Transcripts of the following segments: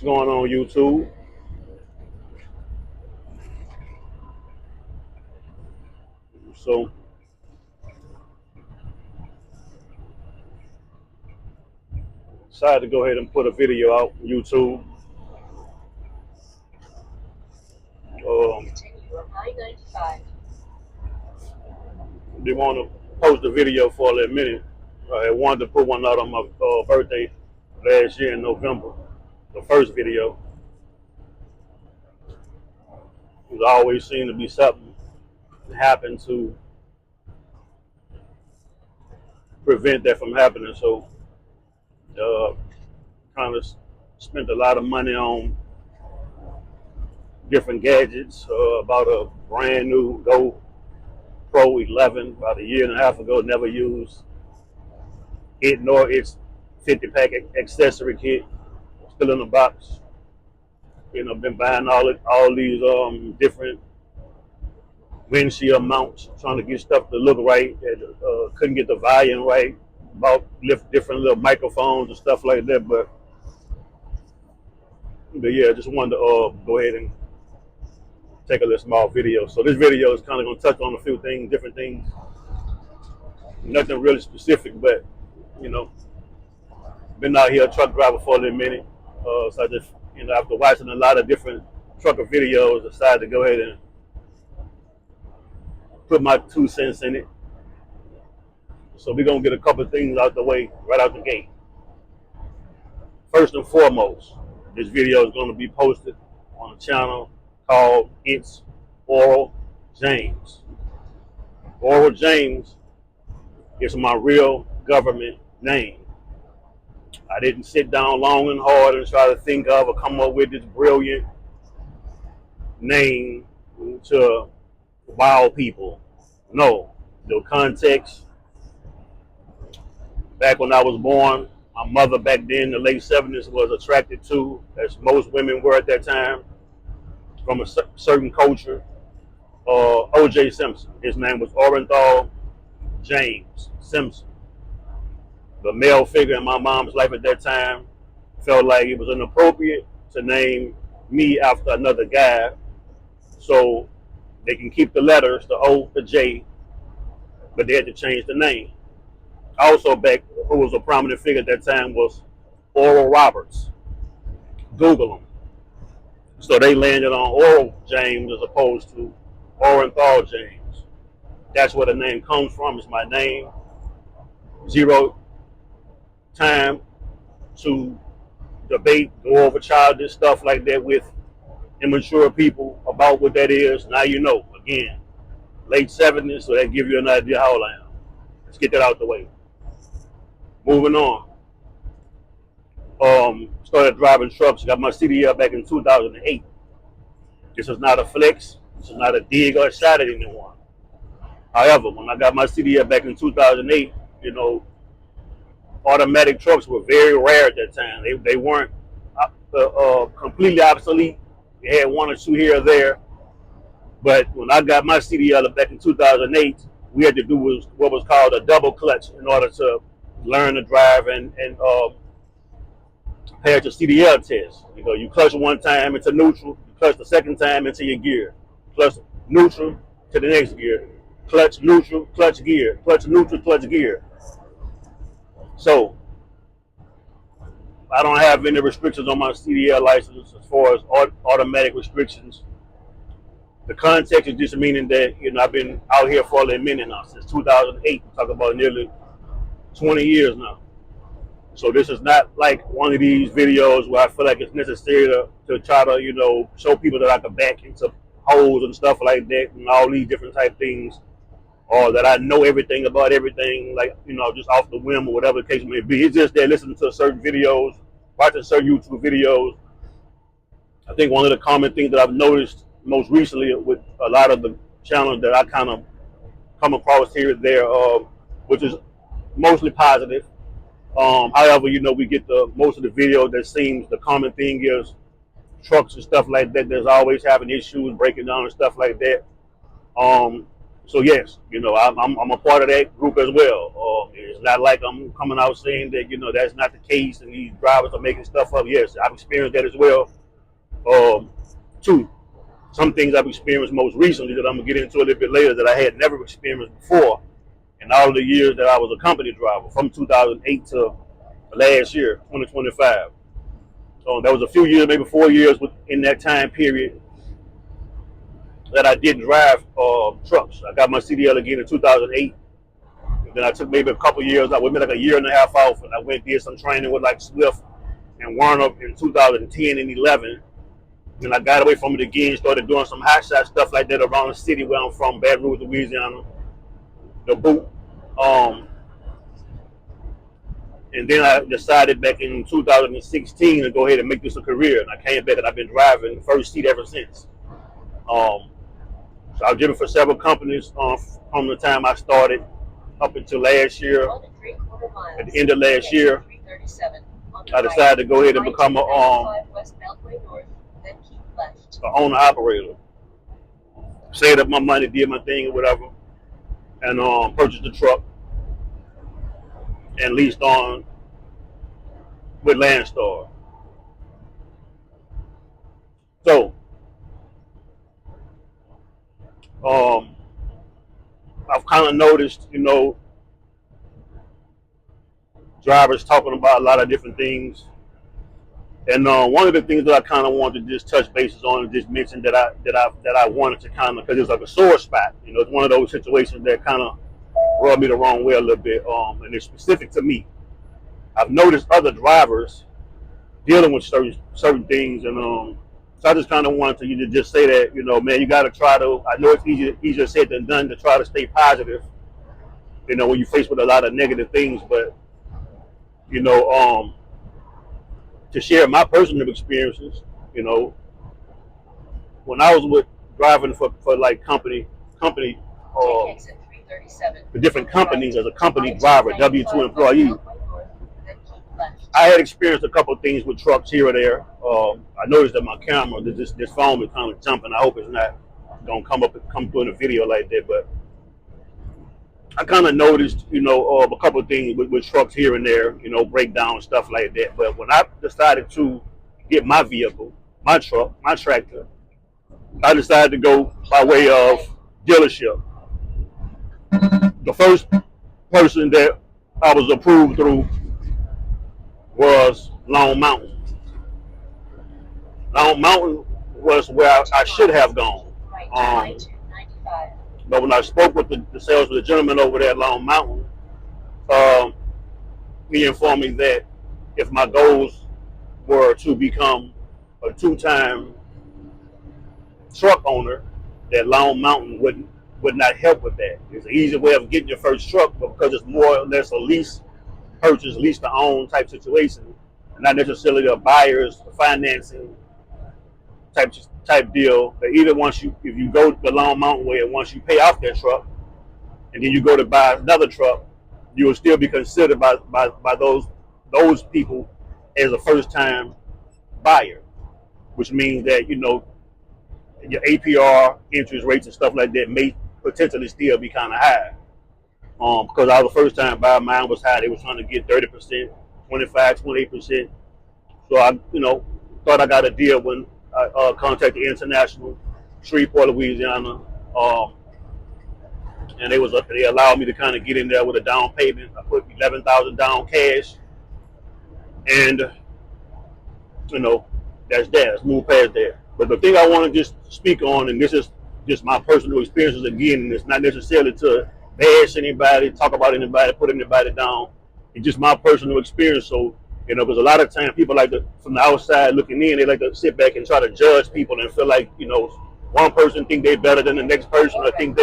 What's going on YouTube? So decided to go ahead and put a video out on YouTube. Um, they want to post a video for a little minute. I wanted to put one out on my birthday last year in November. The first video. It always seemed to be something that happened to prevent that from happening. So kind of spent a lot of money on different gadgets. About a brand new GoPro 11 about a year and a half ago. Never used it nor its 50-pack accessory kit. Still in the box. Been buying all these different windshield mounts, trying to get stuff to look right. Couldn't get the volume right. Bought different little microphones and stuff like that. But yeah, just wanted to go ahead and take a little small video. So this video is kind of going to touch on a few things, different things. Nothing really specific, but been out here a truck driver for a little minute. So I just, after watching a lot of different trucker videos, decided to go ahead and put my 2 cents in it. So we're going to get a couple of things out the way right out the gate. First and foremost, this video is going to be posted on a channel called It's Oral James. Oral James is my real government name. I didn't sit down long and hard and try to think of or come up with this brilliant name to wow people. No, the context. Back when I was born, my mother back then in the late 70s was attracted to, as most women were at that time, from a certain culture, O.J. Simpson. His name was Orenthal James Simpson. The male figure in my mom's life at that time felt like it was inappropriate to name me after another guy, so they can keep the letters, the O, the J, but they had to change the name. Also back, who was a prominent figure at that time was Oral Roberts. Google him. So they landed on Oral James as opposed to Orenthal James. That's where the name comes from. It's my name. Zero time to debate, go over childish stuff like that with immature people about what that is. Now you know. Again, late 70s, so that gives you an idea how old I am. Let's get that out the way. Moving on. Started driving trucks. Got my CDL back in 2008. This is not a flex. This is not a dig or a shot at anyone. However, when I got my CDL back in 2008, automatic trucks were very rare at that time. They weren't completely obsolete. They had one or two here or there. But when I got my CDL back in 2008, we had to do what was called a double clutch in order to learn to drive and pass your CDL test. You clutch one time into neutral, you clutch the second time into your gear. Clutch neutral to the next gear. Clutch neutral, clutch gear. Clutch neutral, clutch gear. So I don't have any restrictions on my CDL license as far as automatic restrictions. The context is just meaning that I've been out here for a minute now, since 2008. We talk about nearly 20 years now. So this is not like one of these videos where I feel like it's necessary to try to show people that I can back into holes and stuff like that and all these different type things, or that I know everything about everything, like just off the whim or whatever the case may be. It's just that listening to certain videos, watching certain YouTube videos. I think one of the common things that I've noticed most recently with a lot of the channels that I kind of come across here and there, which is mostly positive. However, we get most of the videos that seems the common thing is trucks and stuff like that. There's always having issues, breaking down and stuff like that. So yes, I'm a part of that group as well. It's not like I'm coming out saying that, that's not the case and these drivers are making stuff up. Yes, I've experienced that as well. Two, some things I've experienced most recently that I'm going to get into a little bit later that I had never experienced before in all the years that I was a company driver from 2008 to last year, 2025. So there was a few years, maybe 4 years in that time period that I didn't drive trucks. I got my CDL again in 2008. And then I took maybe a couple years, I went like a year and a half off, and I went and did some training with like Swift and Warner in 2010 and 11. And I got away from it again, started doing some hot shot stuff like that around the city where I'm from, Baton Rouge, Louisiana, the boot. And then I decided back in 2016 to go ahead and make this a career. And I came back and I've been driving first seat ever since. So I've driven for several companies from the time I started up until last year. At the end of last year, I decided to go ahead and become a owner operator. Saved up my money, did my thing or whatever, and purchased a truck and leased on with Landstar. So I've kind of noticed, drivers talking about a lot of different things. And one of the things that I kind of wanted to just touch bases on and just mention that I wanted to kind of, because it's like a sore spot. It's one of those situations that kind of rubbed me the wrong way a little bit, and it's specific to me. I've noticed other drivers dealing with certain things, and so I just kind of wanted to just say that, man, you got to try to. I know it's easier said than done to try to stay positive, when you're faced with a lot of negative things, but to share my personal experiences, when I was driving for like company, for different companies as a company driver, W-2 employee, I had experienced a couple of things with trucks here or there. I noticed that my camera, this phone is kind of jumping. I hope it's not gonna come through in a video like that, but I kind of noticed, a couple of things with trucks here and there, breakdown stuff like that. But when I decided to get my vehicle, my truck, my tractor, I decided to go by way of dealership. The first person that I was approved through was Long Mountain. Long Mountain was where I should have gone. But when I spoke with the sales of the gentleman over there at Long Mountain, he informed me that if my goals were to become a 2-time truck owner, that Long Mountain would not help with that. It's an easy way of getting your first truck, but because it's more or less a lease purchase, lease to own type situation, and not necessarily a buyer's financing type deal. That even if you go the Long Mountain way, and once you pay off that truck, and then you go to buy another truck, you will still be considered by those people as a first time buyer, which means that your APR, interest rates, and stuff like that may potentially still be kind of high. Because I was a first time buyer, mine was high. They were trying to get 30%, 25, 28%. So I, thought I got a deal when I contacted International, Shreveport, Louisiana, and they allowed me to kind of get in there with a down payment. I put $11,000 down cash, and that's that. Let's move past that. But the thing I want to just speak on, and this is just my personal experiences again, and it's not necessarily to bash anybody, talk about anybody, put anybody down. It's just my personal experience. So, because a lot of times people from the outside looking in, they like to sit back and try to judge people and feel like, one person think they're better than the next person, or think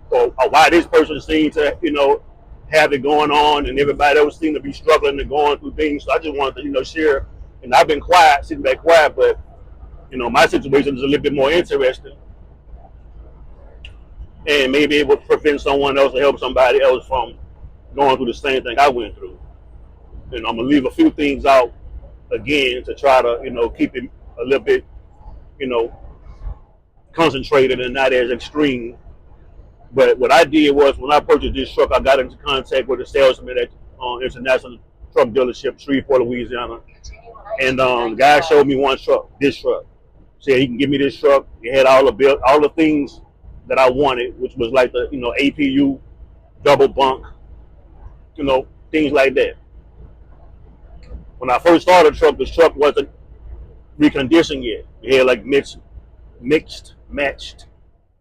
or why this person seems to, have it going on, and everybody else seems to be struggling and going through things. So I just wanted to, share. And I've been quiet, sitting back quiet, but my situation is a little bit more interesting, and maybe it will prevent someone else or help somebody else from going through the same thing I went through. I'm gonna leave a few things out again to try to, keep it a little bit, concentrated and not as extreme. But what I did was when I purchased this truck, I got into contact with a salesman at International Truck Dealership, Shreveport, Louisiana. And the guy showed me one truck, this truck. Said he can give me this truck. It had all the things that I wanted, which was like the APU, double bunk, things like that. When I first started the truck, wasn't reconditioned yet. It had like matched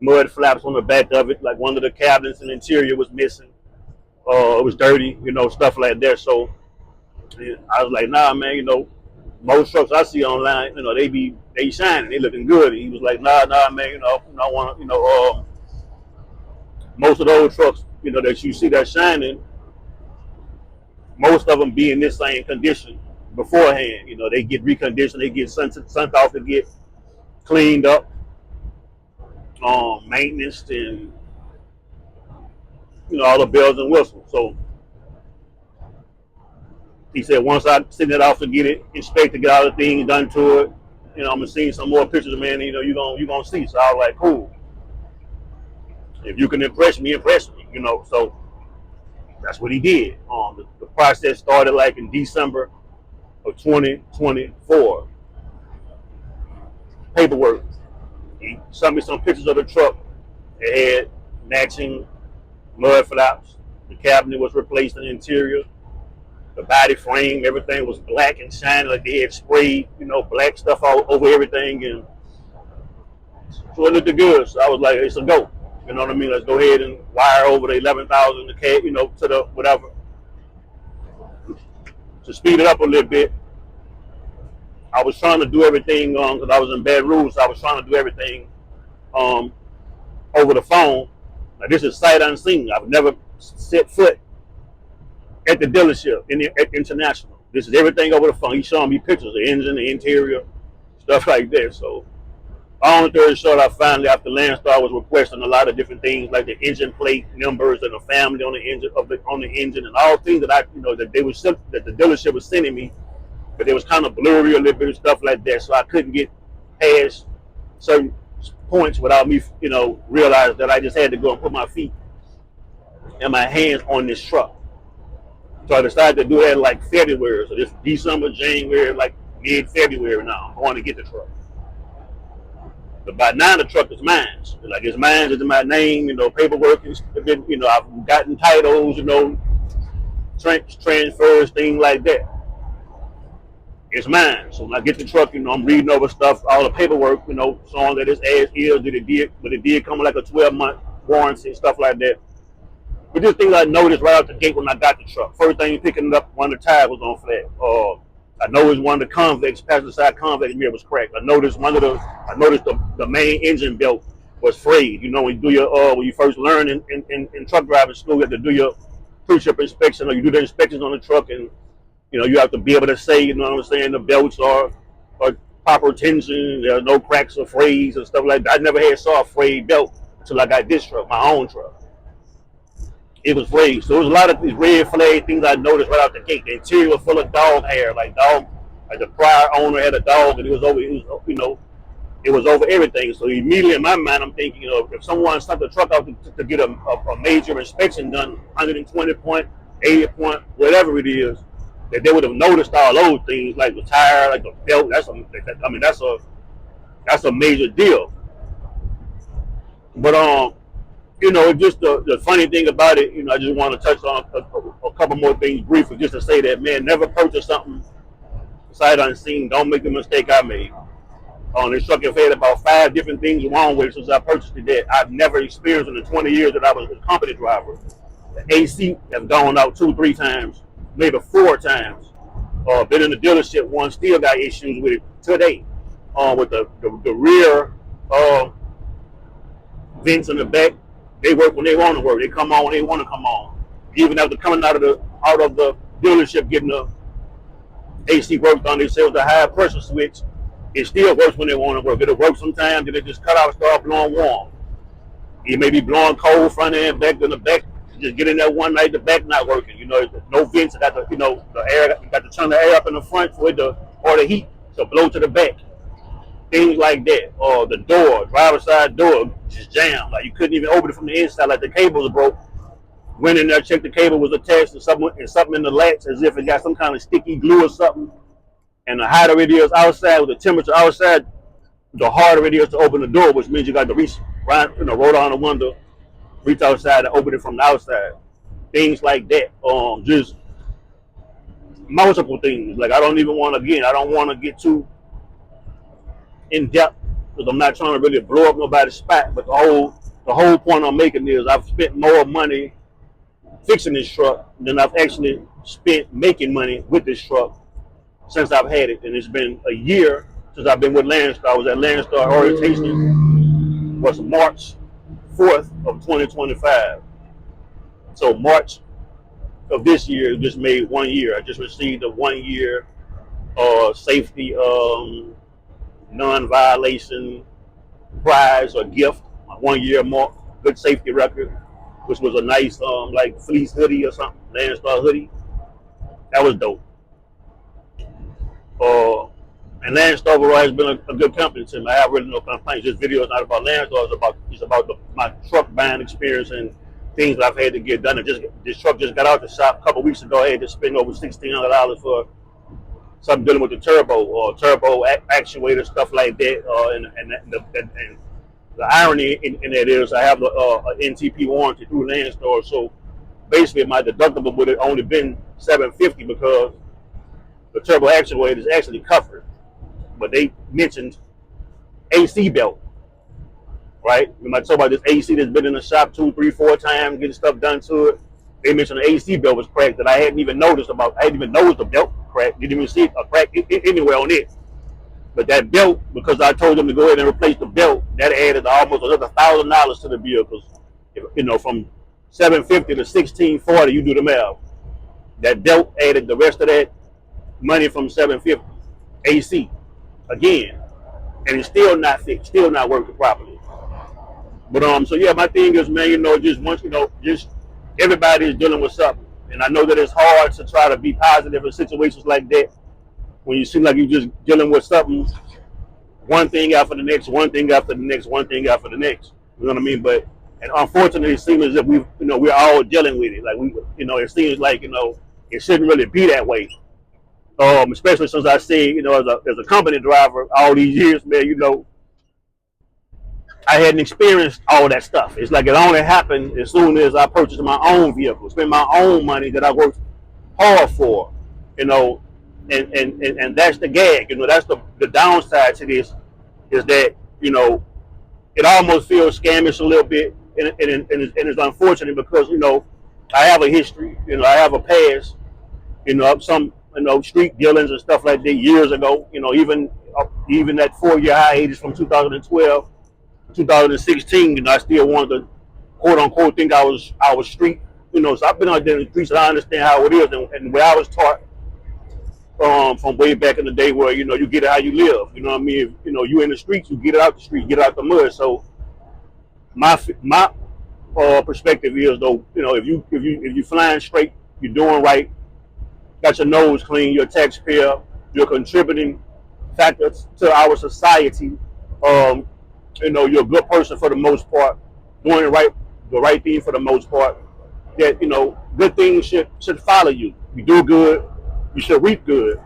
mud flaps on the back of it. Like one of the cabinets and interior was missing. It was dirty, stuff like that. So I was like, nah, man, most trucks I see online, they shining, they looking good. And he was like, nah, man, I want, most of those trucks, that you see that shining, most of them be in this same condition beforehand. They get reconditioned, they get sent off to get cleaned up, maintenance, and all the bells and whistles. So he said once I send it off to get it inspected, get all the things done to it, I'm gonna see some more pictures, man. You're gonna see. So I was like, cool. If you can impress me, So that's what he did. The process started like in December of 2024. Paperwork. He sent me some pictures of the truck. It had matching mud flaps. The cabinet was replaced in the interior. The body frame, everything was black and shiny, like they had sprayed, black stuff all over everything, and so it looked good. So I was like, it's a go. You know what I mean? Let's go ahead and wire over the 11,000 to the whatever. To speed it up a little bit, I was trying to do everything because I was in Baton Rouge. So I was trying to do everything over the phone. Now this is sight unseen. I've never set foot at the dealership at International. This is everything over the phone. He's showing me pictures of the engine, the interior, stuff like that. So, on the third short, I finally, after Landstar was requesting a lot of different things like the engine plate numbers and the family on the engine and all things that that the dealership was sending me, but it was kind of blurry a little bit and stuff like that. So I couldn't get past certain points without me, realize that I just had to go and put my feet and my hands on this truck. So I decided to do that like February. So this December, January, like mid-February now. I want to get the truck. But by now the truck is mine. Like it's mine, it's in my name, paperwork is, I've gotten titles, transfers, things like that. It's mine. So when I get the truck, I'm reading over stuff, all the paperwork, showing that it's as is, but it did come with like a 12-month warranty, stuff like that. But this thing I noticed right out the gate when I got the truck. First thing picking it up, one of the tires was on flat. I noticed one of the passenger side convex mirror was cracked. I noticed the main engine belt was frayed. When you first learn in truck driving school, you have to do your pre-trip inspection, or you do the inspections on the truck, and you have to be able to say, the belts are proper tension, there are no cracks or frays and stuff like that. I never saw a frayed belt until I got this truck, my own truck. It was frayed. So there was a lot of these red flag things I noticed right out the gate. The interior was full of dog hair, like the prior owner had a dog, and it was over everything. So immediately in my mind, I'm thinking, if someone sent the truck out to get a major inspection done, 120 point, 80 point, whatever it is, that they would have noticed all those things, like the tire, like the belt. That's a major deal. But just the funny thing about it, I just want to touch on a couple more things briefly, just to say that, man, never purchase something sight unseen. Don't make the mistake I made. This truck has had about 5 different things wrong with it since I purchased it that I've never experienced in the 20 years that I was a company driver. The AC has gone out 2-3 times, maybe 4 times. Been in the dealership once, still got issues with it today. With the rear vents in the back, they work when they want to work. They come on when they want to come on. Even after coming out of the dealership getting the AC worked on, they say with the high pressure switch, it still works when they want to work. It'll work sometimes, then it just cut out and start blowing warm. It may be blowing cold front end, back, then the back just get in there one night, the back not working. No vents, got the the air, you got to turn the air up in the front for it or the heat to blow to the back. things like that. Or the door, driver's side door, just jammed. Like you couldn't even open it from the inside. Like the cable was broke. Went in there, checked the cable was attached to something, and something in the latch, as if it got some kind of sticky glue or something. And the hotter it is outside, with the temperature outside, the harder it is to open the door, which means you got to reach, right, roll down the window, reach outside, and open it from the outside. Things like that. Just multiple things. Like I don't even want to, again, I don't want to get too in depth because I'm not trying to really blow up nobody's spot. But the whole point I'm making is I've spent more money fixing this truck than I've actually spent making money with this truck since I've had it. And it's been a year since I've been with Landstar. I was at Landstar orientation was March 4th of 2025. So March of this year just made 1 year. I just received a 1 year safety non-violation prize or gift, a 1 year more good safety record, which was a nice like fleece hoodie or something, Landstar hoodie. That was dope. And Landstar overall has been a good company to me. I have really no complaints. This video is not about Landstar. It's about my truck buying experience and things that I've had to get done. And this truck just got out the shop a couple weeks ago. I had to spend over $1,600 for something dealing with the turbo or turbo actuator, stuff like that. And the irony in that is I have a NTP warranty through Landstar. So basically my deductible would have only been $750 because the turbo actuator is actually covered. But they mentioned AC belt, right? We might talk about this AC that's been in the shop 2, 3, 4 times, getting stuff done to it. They mentioned the AC belt was cracked that I hadn't even noticed about. I hadn't even noticed the belt crack. Didn't even see a crack anywhere on it. But that belt, because I told them to go ahead and replace the belt, that added almost another $1,000 to the bill. Because from $750 to $1,640, you do the math. That belt added the rest of that money from $750. AC again, and it's still not fixed, still not working properly. But so yeah, my thing is, man, just once just everybody is dealing with something, and I know that it's hard to try to be positive in situations like that when you seem like you're just dealing with something, one thing after the next, one thing after the next, one thing after the next. You know what I mean? And unfortunately, it seems as if we're all dealing with it. Like it seems like it shouldn't really be that way. Especially since I say, as a company driver all these years, man, I hadn't experienced all that stuff. It's like it only happened as soon as I purchased my own vehicle, spent my own money that I worked hard for, and that's the gag. That's the downside to this is that it almost feels scamish a little bit, and it's unfortunate because I have a history, I have a past, some street dealings and stuff like that years ago. Even that 4-year hiatus from 2012 to 2016. I still wanted to quote unquote think I was street. So I've been out there in the streets and I understand how it is and where I was taught from way back in the day where you get it how you live. You know what I mean? You in the streets, you get it out the street, get it out the mud. So my perspective is though, if you flying straight, you're doing right, got your nose clean, you're a taxpayer, you're contributing factor to our society. You're a good person for the most part, doing the right thing for the most part. That good things should follow you. You do good, you should reap good.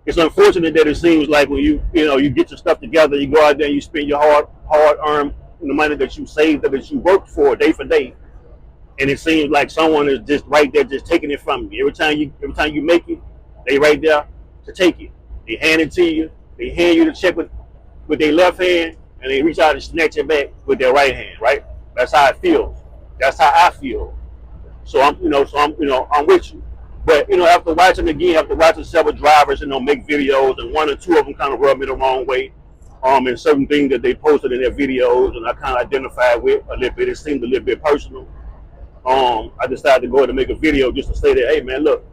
It's unfortunate that it seems like when you get your stuff together, you go out there and you spend your hard earned money that you saved, that you worked for day for day, and it seems like someone is just right there, just taking it from you. Every time you make it, they right there to take it. They hand it to you. They hand you the check with their left hand, and they reach out and snatch it back with their right hand. Right? That's how it feels. That's how I feel. So I'm with you. But after watching several drivers, make videos, and 1 or 2 of them kind of rubbed me the wrong way. And certain things that they posted in their videos, and I kind of identified with a little bit. It seemed a little bit personal. I decided to go ahead and make a video just to say that, hey man, look,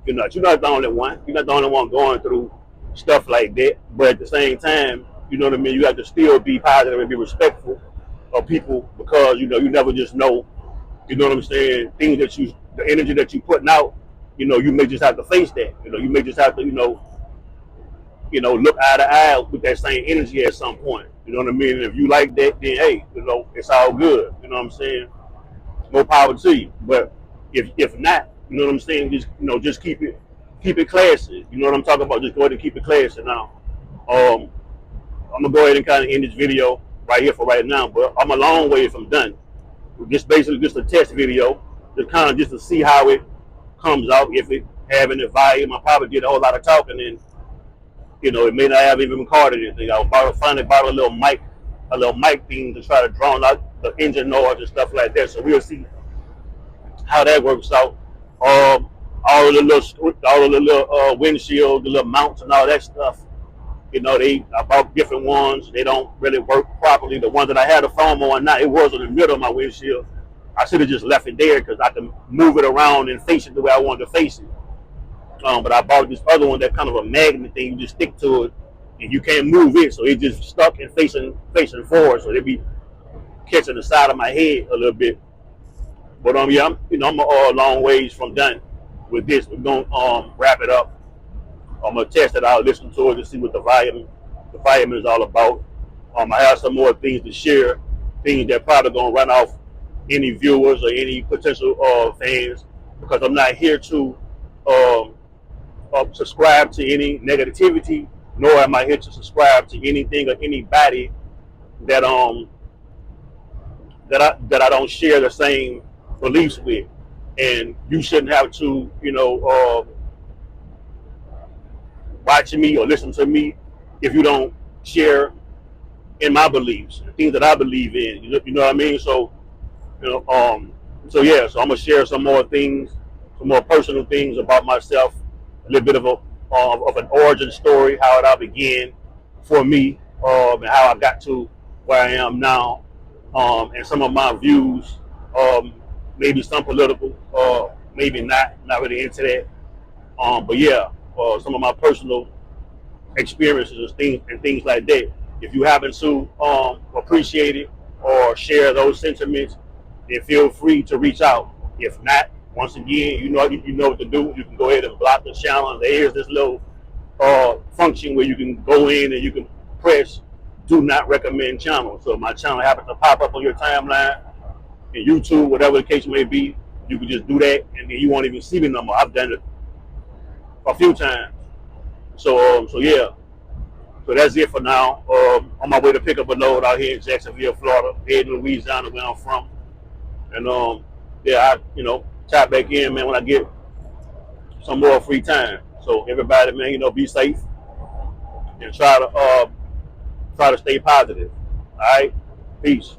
you're not the only one. You're not the only one going through stuff like that. But at the same time, you know what I mean. You have to still be positive and be respectful of people because you never just know. You know what I'm saying? The energy that you putting out, you may just have to face that. You may just have to, look eye to eye with that same energy at some point. You know what I mean? And if you like that, then hey, it's all good. You know what I'm saying? More power to you. But if not, you know what I'm saying? Just keep it classy. You know what I'm talking about? Just go ahead and keep it classy. Now, um, I'm gonna go ahead and kind of end this video right here for right now. But I'm a long way from done. Just basically just a test video, just to see how it comes out. If it have any volume, I probably did a whole lot of talking, and it may not have even recorded anything. Finally bought a little mic thing to try to drown out the engine noise and stuff like that. So we'll see how that works out. Um, all of the little windshield, the little mounts and all that stuff. I bought different ones. They don't really work properly. The ones that I had a foam on, now it was in the middle of my windshield. I should have just left it there because I can move it around and face it the way I wanted to face it. But I bought this other one that kind of a magnet thing. You just stick to it, and you can't move it, so it just stuck and facing forward. So they be catching the side of my head a little bit. But yeah, I'm a long ways from done with this. We're gonna wrap it up. I'm gonna test it out, listen to it, to see what the volume is all about. I have some more things to share, things that probably gonna run off any viewers or any potential fans, because I'm not here to um, subscribe to any negativity, nor am I here to subscribe to anything or anybody that that I don't share the same beliefs with. And you shouldn't have to, watch me or listen to me if you don't share in my beliefs, the things that I believe in. You know what I mean? So, yeah. So I'm gonna share some more things, some more personal things about myself, a little bit of an origin story, how it all began for me, and how I got to where I am now, and some of my views, maybe some political, maybe not really into that. But yeah, some of my personal experiences and things like that. If you happen to appreciate it or share those sentiments, then feel free to reach out. If not, once again, you know what to do. You can go ahead and block the channel. There is this little function where you can go in and you can press "Do Not Recommend Channel." So my channel happens to pop up on your timeline, in YouTube, whatever the case may be. You can just do that, and then you won't even see me no more. I've done it a few times. So yeah. So that's it for now. On my way to pick up a load out here in Jacksonville, Florida, heading to Louisiana, where I'm from. And yeah, tap back in, man, when I get some more free time. So everybody, man, be safe and try to stay positive. All right, peace.